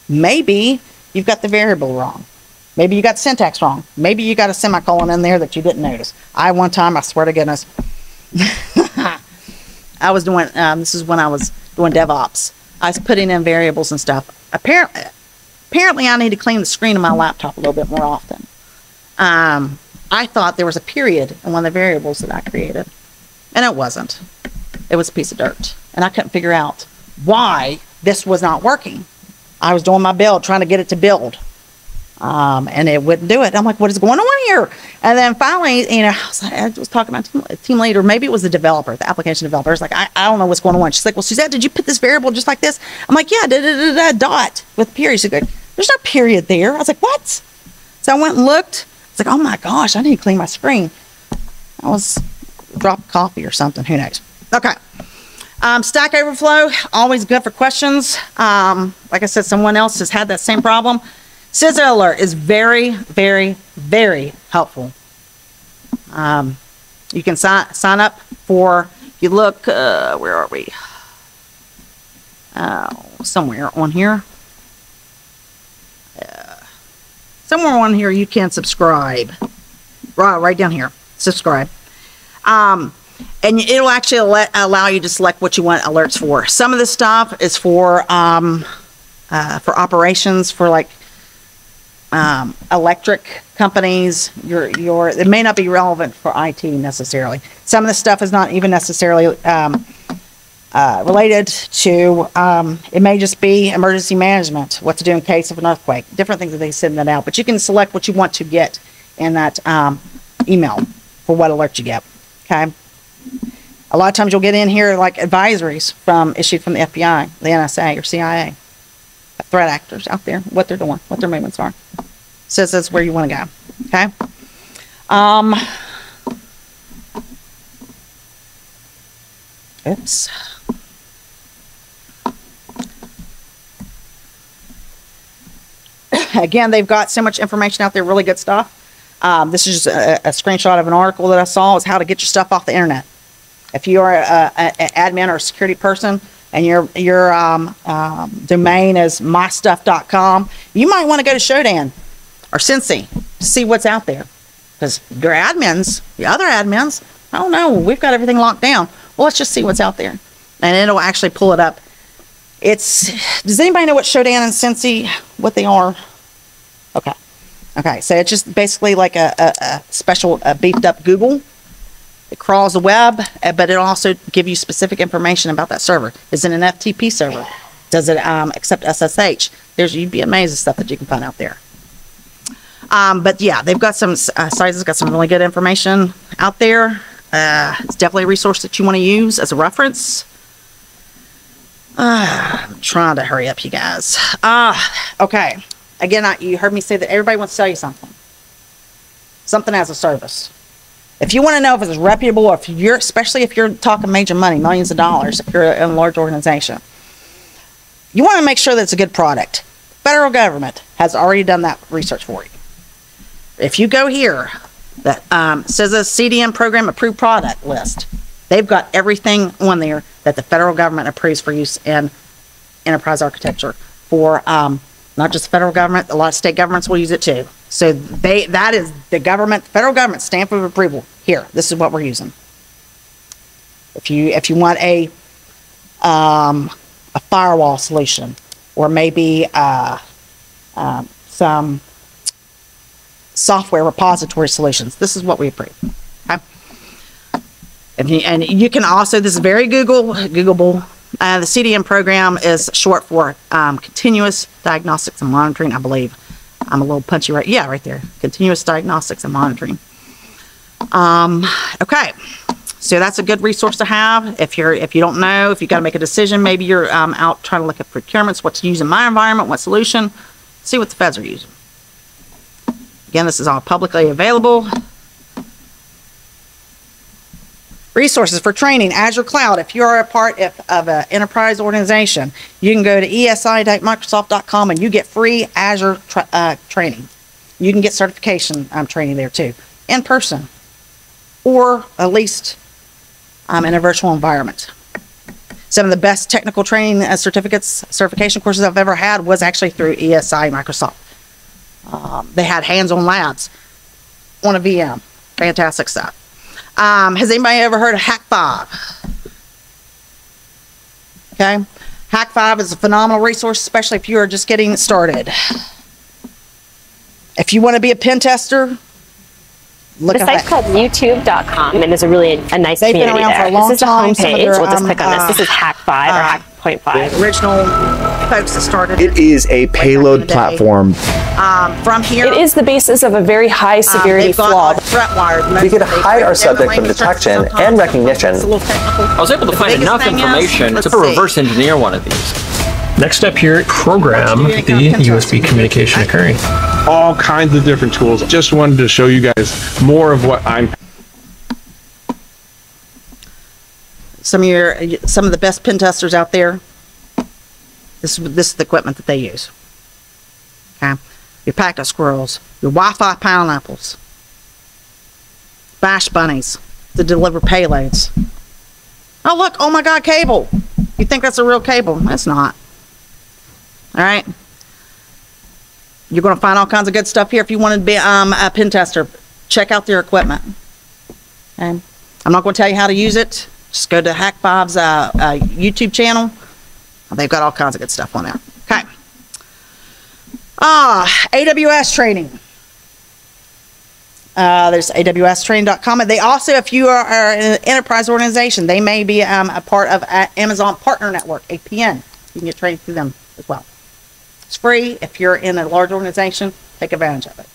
Maybe you've got the variable wrong. Maybe you got syntax wrong. Maybe you got a semicolon in there that you didn't notice. One time, I swear to goodness, I was doing, this is when I was doing DevOps. I was putting in variables and stuff. Apparently I need to clean the screen of my laptop a little bit more often. I thought there was a period in one of the variables that I created, and it wasn't. It was a piece of dirt, and I couldn't figure out why this was not working. I was doing my build, trying to get it to build, and it wouldn't do it. I'm like, what is going on here? And then finally, you know, I was talking to my team leader. Maybe it was the developer, the application developer. It's like, I don't know what's going on. She's like, well, Suzette, did you put this variable just like this? I'm like, yeah, dot with a period. She's like, there's no period there. I was like, what? So I went and looked. It's like, oh my gosh, I need to clean my screen. I was dropped coffee or something. Who knows? Okay. Stack Overflow, always good for questions. Like I said, someone else has had that same problem. Suzette Alert is very, very, very helpful. You can sign up for, if you look, where are we? Somewhere on here. Somewhere on here you can subscribe. Right down here. Subscribe. And it'll actually allow you to select what you want alerts for. Some of this stuff is for operations, for like electric companies. It may not be relevant for IT necessarily. Some of this stuff is not even necessarily related to, it may just be emergency management, what to do in case of an earthquake, different things that they send that out. But you can select what you want to get in that email for what alert you get. Okay. A lot of times you'll get in here like advisories issued from the FBI, the NSA, or CIA. threat actors out there, what they're doing, what their movements are. Says that's where you want to go. Okay. Oops. Again, they've got so much information out there, really good stuff. This is just a screenshot of an article that I saw, is how to get your stuff off the internet. If you are an admin or a security person and your domain is mystuff.com, you might want to go to Shodan or Cincy to see what's out there. Because your admins, the other admins, I don't know, we've got everything locked down. Well, let's just see what's out there. And it'll actually pull it up. Does anybody know what Shodan and Cincy, what they are? Okay. Okay, so it's just basically like a special beefed up Google. It crawls the web, but it'll also give you specific information about that server. Is it an FTP server? Does it accept SSH? You'd be amazed at stuff that you can find out there. But yeah, they've got some sites that's got some really good information out there. It's definitely a resource that you want to use as a reference. I'm trying to hurry up, you guys. Okay. Again, you heard me say that everybody wants to sell you something. Something as a service. If you want to know if it's reputable, or especially if you're talking major money, millions of dollars, if you're in a large organization, you want to make sure that it's a good product. Federal government has already done that research for you. If you go here, that says a CDM program approved product list, they've got everything on there that the federal government approves for use in enterprise architecture for not just the federal government, a lot of state governments will use it too. So that is the government, federal government stamp of approval. Here, this is what we're using. If you want a firewall solution, or maybe some software repository solutions, this is what we approve. Okay? And you can also, this is very Googleable. The CDM program is short for Continuous Diagnostics and Monitoring, I believe. I'm a little punchy right, yeah, right there. Continuous Diagnostics and Monitoring. Okay, so that's a good resource to have. If you don't know, if you got to make a decision, maybe you're out trying to look at procurements, what to use in my environment, what solution, see what the feds are using. Again, this is all publicly available. Resources for training, Azure Cloud. If you are a part of an enterprise organization, you can go to esi.microsoft.com and you get free Azure training. You can get certification training there too, in person, or at least in a virtual environment. Some of the best technical training certification courses I've ever had was actually through ESI Microsoft. They had hands-on labs on a VM. Fantastic stuff. Has anybody ever heard of Hack5? Okay. Hack5 is a phenomenal resource, especially if you are just getting started. If you want to be a pen tester, look at that. The site's called YouTube.com and is a nice community there. They've been around for a long time. This is the homepage. We'll just click on this. This is Hack5 or Hack.5. The original folks that started it. It is a payload platform. From here, it is the basis of a very high severity flaw. We could hide our subject from detection and recognition. I was able to find enough information to reverse engineer one of these. Next step here, program the USB communication occurring. All kinds of different tools. Just wanted to show you guys more of what I'm. Some of the best pen testers out there. This is the equipment that they use. Okay, your packet squirrels, your Wi-Fi pineapples, bash bunnies to deliver payloads. Oh look! Oh my God, cable! You think that's a real cable? It's not. All right. You're going to find all kinds of good stuff here. If you want to be a pen tester, check out their equipment. Okay. I'm not going to tell you how to use it. Just go to Hack5's YouTube channel. They've got all kinds of good stuff on there. Okay. AWS training. There's AWStraining.com. And they also, if you are an enterprise organization, they may be a part of Amazon Partner Network, APN. You can get training through them as well. It's free. If you're in a large organization, take advantage of it.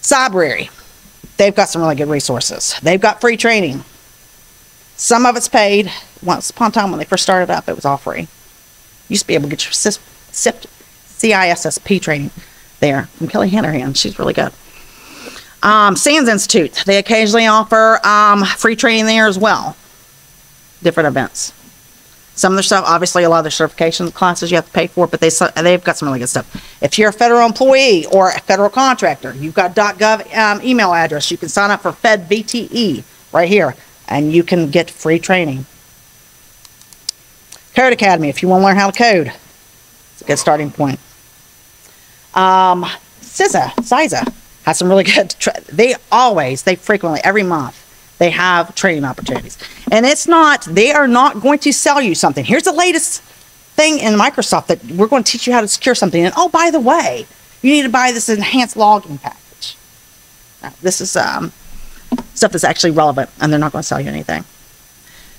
Cybrary. They've got some really good resources. They've got free training. Some of it's paid. Once upon a time when they first started up, it was all free. You used to be able to get your CISSP training there from Kelly Hanrahan. She's really good. Sands Institute, they occasionally offer free training there as well. Different events. Some of their stuff, obviously, a lot of their certification classes you have to pay for, but they've got some really good stuff. If you're a federal employee or a federal contractor, you've got .gov email address, you can sign up for Fed VTE right here, and you can get free training. Code Academy, if you want to learn how to code, it's a good starting point. CISA has some really good, they frequently, every month, they have training opportunities. And they are not going to sell you something. Here's the latest thing in Microsoft that we're going to teach you how to secure something. And oh, by the way, you need to buy this enhanced logging package. Now, this is stuff that's actually relevant, and they're not going to sell you anything.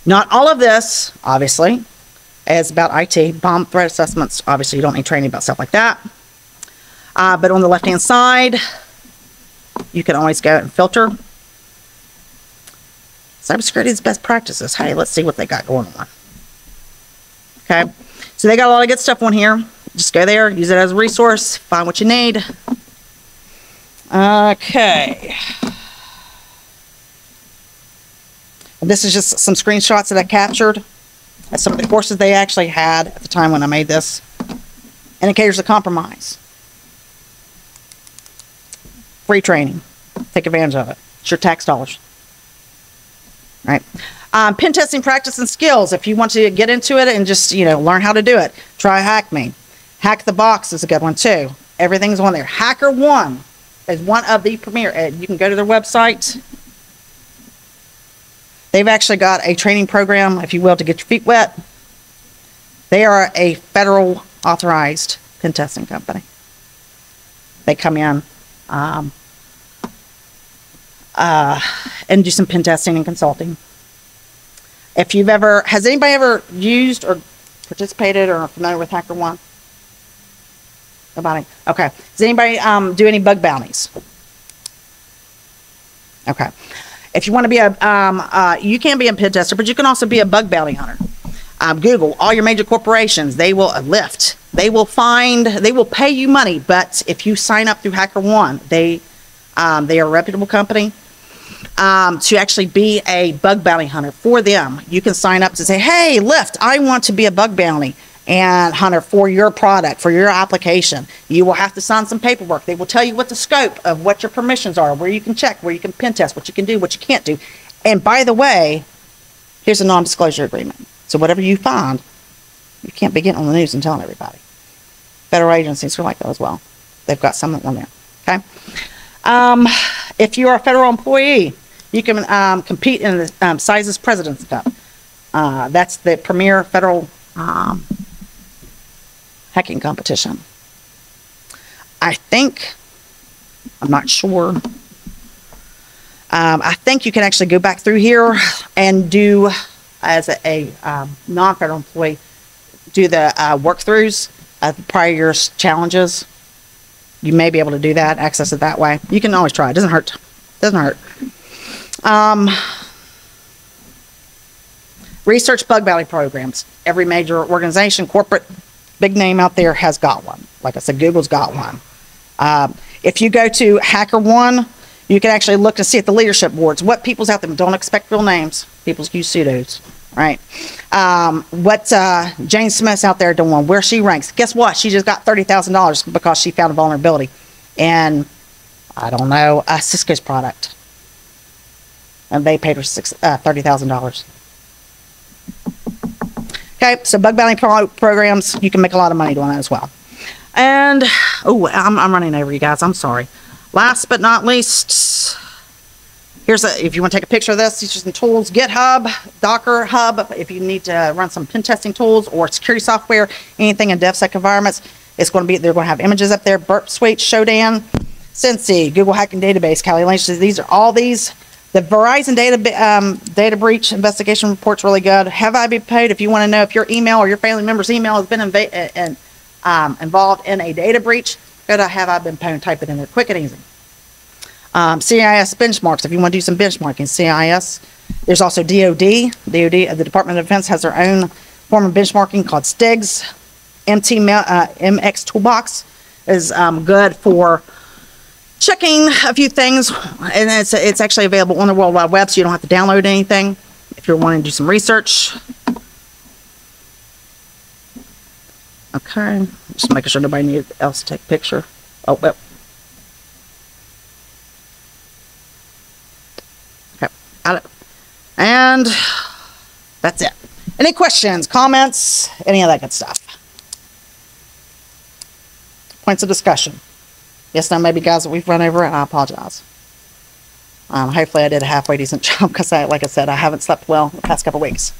Not all of this, obviously, is about IT. Bomb threat assessments, obviously, you don't need training about stuff like that. But on the left-hand side, you can always go and filter. Cybersecurity's best practices. Hey, let's see what they got going on. Okay, so they got a lot of good stuff on here. Just go there, use it as a resource, find what you need. Okay. And this is just some screenshots that I captured of some of the courses they actually had at the time when I made this. Indicators of compromise. Free training. Take advantage of it. It's your tax dollars. Right. Pen testing practice and skills. If you want to get into it and just, learn how to do it, try Hack Me. Hack the Box is a good one too. Everything's on there. HackerOne is one of the premier. You can go to their website. They've actually got a training program, if you will, to get your feet wet. They are a federal authorized pen testing company. They come in and do some pen testing and consulting. If you've has anybody ever used or participated or are familiar with HackerOne? Nobody? Okay. Does anybody do any bug bounties? Okay. If you want to be you can be a pen tester, but you can also be a bug bounty hunter. Google, all your major corporations, they will Lyft. They will pay you money, but if you sign up through HackerOne, they are a reputable company. To actually be a bug bounty hunter for them, you can sign up to say, hey, Lyft, I want to be a bug bounty and hunter for your product, for your application. You will have to sign some paperwork. They will tell you what the scope of what your permissions are, where you can check, where you can pen test, what you can do, what you can't do. And by the way, here's a non-disclosure agreement. So whatever you find, you can't be getting on the news and telling everybody. Federal agencies are like that as well. They've got some on there. Okay. If you are a federal employee, you can compete in the CISA's President's Cup. That's the premier federal hacking competition. I'm not sure. I think you can actually go back through here and do, as a non-federal employee, do the work-throughs of the prior year's challenges. You may be able to do that, access it that way. You can always try. It doesn't hurt. Doesn't hurt. Research bug bounty programs. Every major organization, corporate, big name out there has got one. Like I said, Google's got one. If you go to HackerOne, you can actually look to see at the leadership boards what people's out there. Don't expect real names. People's use pseudos, right? What Jane Smith's out there doing, where she ranks. Guess what? She just got $30,000 because she found a vulnerability in, I don't know, Cisco's product. And they paid her $30,000. Okay, so bug bounty programs, you can make a lot of money doing that as well. And, oh, I'm running over you guys. I'm sorry. Last but not least, if you want to take a picture of this, these are some tools. GitHub, Docker Hub, if you need to run some pen testing tools or security software, anything in DevSec environments, they're going to have images up there. Burp Suite, Shodan, Cincy, Google Hacking Database, Kali Lynch. These are all these. The Verizon data breach investigation report's really good. Have I been paid? If you want to know if your email or your family member's email has been involved in a data breach, go to Have I Been Paid and type it in there, quick and easy. CIS benchmarks, if you want to do some benchmarking. CIS. There's also DOD. The Department of Defense has their own form of benchmarking called STIGs. MX Toolbox is good for checking a few things, and it's actually available on the World Wide Web, so you don't have to download anything if you're wanting to do some research. Okay, just making sure nobody else to take a picture. Oh, well. Okay, got it. And that's it. Any questions, comments, any of that good stuff? Points of discussion. Yes, now maybe guys that we've run over, and I apologize. Hopefully I did a halfway decent job because like I said, I haven't slept well the past couple weeks.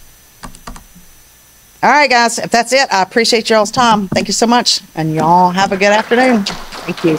All right, guys, if that's it, I appreciate y'all's time. Thank you so much, and y'all have a good afternoon. Thank you.